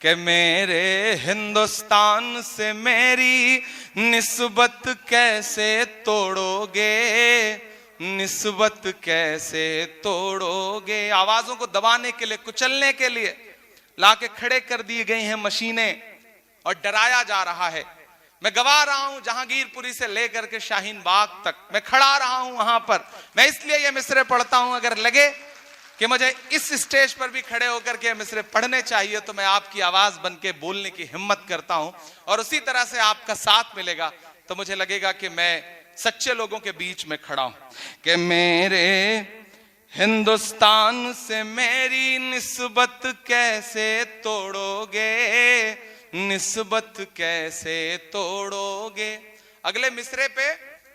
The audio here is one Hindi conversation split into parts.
कि मेरे हिंदुस्तान से मेरी निस्बत कैसे तोड़ोगे, निस्बत कैसे तोड़ोगे। आवाजों को दबाने के लिए, कुचलने के लिए लाके खड़े कर दी गई हैं मशीनें और डराया जा रहा है। मैं गवा रहा हूं जहांगीरपुरी से लेकर के शाहीन बाग तक, मैं खड़ा रहा हूं वहां पर। मैं इसलिए ये मिसरे पढ़ता हूं, अगर लगे कि मुझे इस स्टेज पर भी खड़े होकर के मिसरे पढ़ने चाहिए तो मैं आपकी आवाज बन के बोलने की हिम्मत करता हूं, और उसी तरह से आपका साथ मिलेगा तो मुझे लगेगा कि मैं सच्चे लोगों के बीच में खड़ा हूं। कि मेरे हिंदुस्तान से मेरी निस्बत कैसे तोड़ोगे, निस्बत कैसे तोड़ोगे। अगले मिसरे पे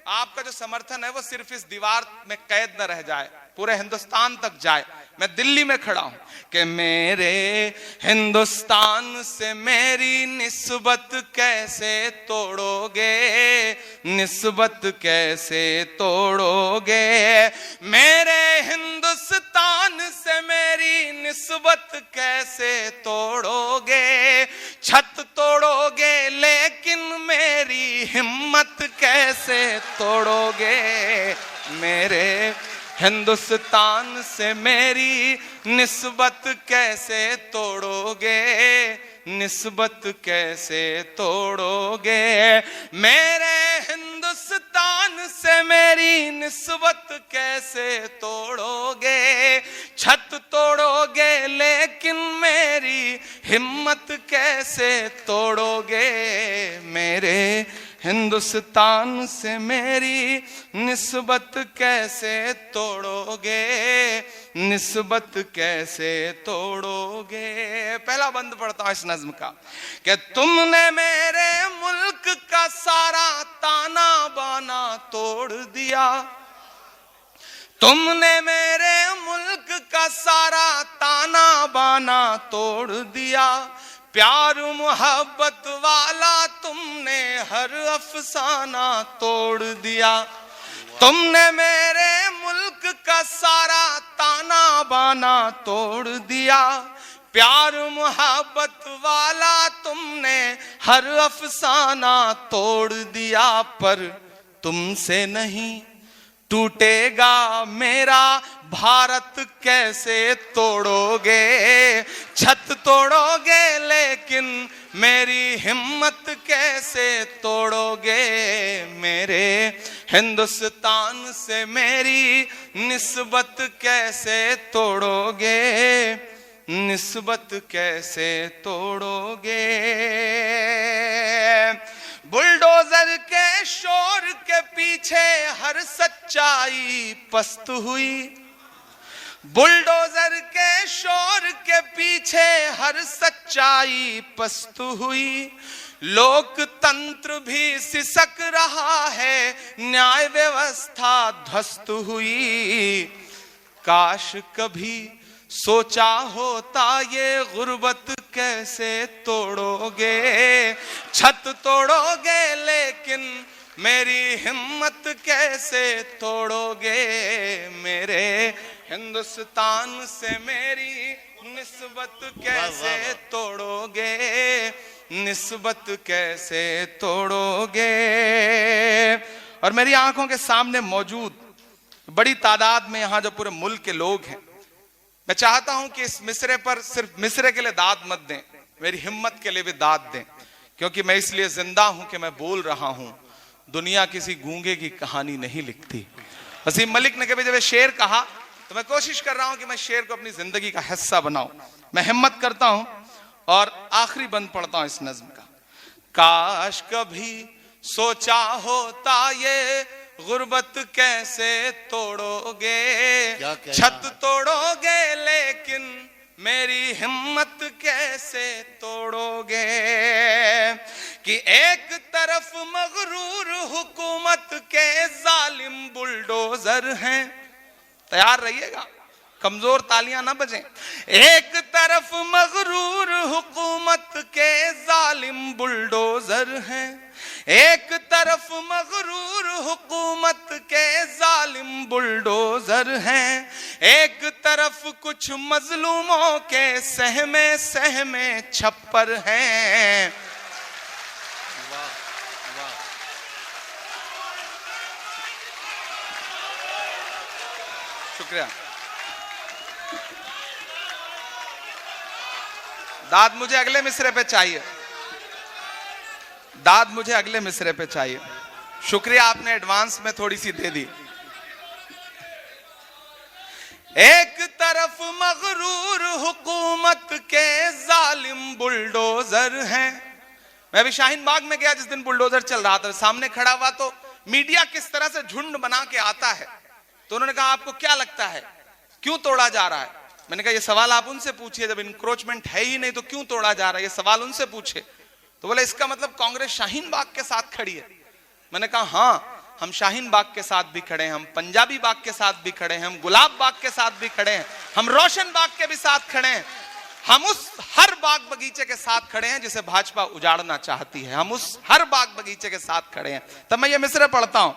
आपका जो समर्थन है वो सिर्फ इस दीवार में कैद न रह जाए, पूरे हिंदुस्तान तक जाए। मैं दिल्ली में खड़ा हूं कि मेरे हिंदुस्तान से मेरी निस्बत कैसे तोड़ोगे, निस्बत कैसे तोड़ोगे। मेरे हिंदुस्तान से मेरी निस्बत कैसे तोड़ोगे। छत तोड़ोगे लेकिन मेरी हिम्मत कैसे तोड़ोगे। मेरे हिंदुस्तान से मेरी निस्बत कैसे तोड़ोगे, निस्बत कैसे तोड़ोगे। मेरे हिंदुस्तान से मेरी निस्बत कैसे तोड़ोगे। छत तोड़ोगे लेकिन मेरी हिम्मत कैसे तोड़ोगे। मेरे हिंदुस्तान से मेरी निस्बत कैसे तोड़ोगे, निस्बत कैसे तोड़ोगे। पहला बंद पढ़ता हूं इस नज्म का कि तुमने मेरे मुल्क का सारा ताना बाना तोड़ दिया। तुमने मेरे मुल्क का सारा ताना बाना तोड़ दिया। प्यार मोहब्बत वाला तुमने हर अफसाना तोड़ दिया। तुमने मेरे मुल्क का सारा ताना बाना तोड़ दिया। प्यार मोहब्बत वाला तुमने हर अफसाना तोड़ दिया। पर तुमसे नहीं टूटेगा मेरा भारत कैसे तोड़ोगे। छत तोड़ोगे लेकिन मेरी हिम्मत कैसे तोड़ोगे। मेरे हिंदुस्तान से मेरी निस्बत कैसे तोड़ोगे, निस्बत कैसे तोड़ोगे। बुलडोजर के शोर के पीछे हर सच्चाई पस्त हुई। बुलडोजर के शोर के पीछे हर सच्चाई पस्त हुई। लोकतंत्र भी सिसक रहा है, न्याय व्यवस्था ध्वस्त हुई। काश कभी सोचा होता ये गुर्बत कैसे तोड़ोगे। छत तोड़ोगे लेकिन मेरी हिम्मत कैसे तोड़ोगे। मेरे हिंदुस्तान से मेरी निस्बत कैसे तोड़ोगे, निस्बत कैसे तोड़ोगे। और मेरी आंखों के सामने मौजूद बड़ी तादाद में यहां जो पूरे मुल्क के लोग हैं, मैं चाहता हूं कि इस मिसरे पर सिर्फ मिसरे के लिए दाद मत दें, मेरी हिम्मत के लिए भी दाद दें, क्योंकि मैं इसलिए जिंदा हूं कि मैं बोल रहा हूं। दुनिया किसी गूंगे की कहानी नहीं लिखती। वसीम मलिक ने कभी जब ये शेर कहा तो मैं कोशिश कर रहा हूं कि मैं शेर को अपनी जिंदगी का हिस्सा बनाऊं। मैं हिम्मत करता हूं और आखिरी बंद पढ़ता हूं इस नज्म का। काश कभी सोचा होता ये गुर्बत कैसे तोड़ोगे। छत तोड़ोगे लेकिन मेरी हिम्मत कैसे तोड़ोगे। कि एक तरफ मगरूर हुकूमत के जालिम बुलडोजर हैं, तैयार रहिएगा, कमजोर तालियां ना बजें। एक तरफ मगरूर हुकूमत के जालिम बुलडोजर हैं, एक तरफ मगरूर हुकूमत के जालिम बुलडोजर हैं, एक तरफ कुछ मजलूमों के सहमे सहमे छप्पर हैं। वाह वाह, शुक्रिया। दाद मुझे अगले मिसरे पे चाहिए, दाद मुझे अगले मिसरे पे चाहिए। शुक्रिया, आपने एडवांस में थोड़ी सी दे दी। एक तरफ मगरूर हुकूमत के जालिम बुलडोजर हैं। मैं भी शाहीन बाग में गया जिस दिन बुलडोजर चल रहा था, सामने खड़ा हुआ तो मीडिया किस तरह से झुंड बना के आता है, तो उन्होंने कहा आपको क्या लगता है क्यों तोड़ा जा रहा है? मैंने कहा ये सवाल आप उनसे पूछिए, जब इंक्रोचमेंट है ही नहीं तो क्यों तोड़ा जा रहा है, ये सवाल उनसे पूछे। तो बोले इसका मतलब कांग्रेस शाहीन बाग के साथ खड़ी है। मैंने कहा हाँ, हम शाहीन बाग के साथ भी खड़े हैं, हम पंजाबी बाग के साथ भी खड़े हैं, हम गुलाब बाग के साथ भी खड़े हैं, हम रोशन बाग के भी साथ खड़े हैं, हम उस हर बाग बगीचे के साथ खड़े हैं जिसे भाजपा उजाड़ना चाहती है, हम उस हर बाग बगीचे के साथ खड़े हैं। तब मैं ये मिसरे पढ़ता हूं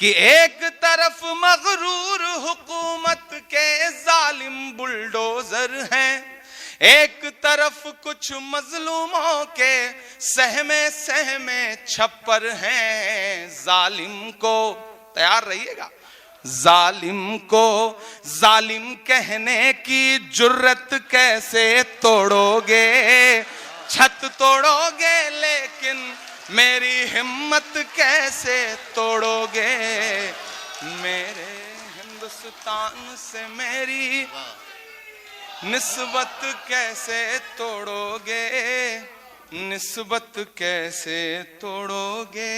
कि एक तरफ मगरूर हुकूमत के जालिम बुलडोजर हैं, एक तरफ कुछ मजलूमों के सहमे सहमे छप्पर हैं। जालिम को, तैयार रहिएगा, जालिम को जालिम कहने की जुर्रत कैसे तोड़ोगे? छत तोड़ोगे लेकिन मेरी हिम्मत कैसे तोड़ोगे? मेरे हिंदुस्तान से मेरी निस्बत कैसे तोड़ोगे? निस्बत कैसे तोड़ोगे?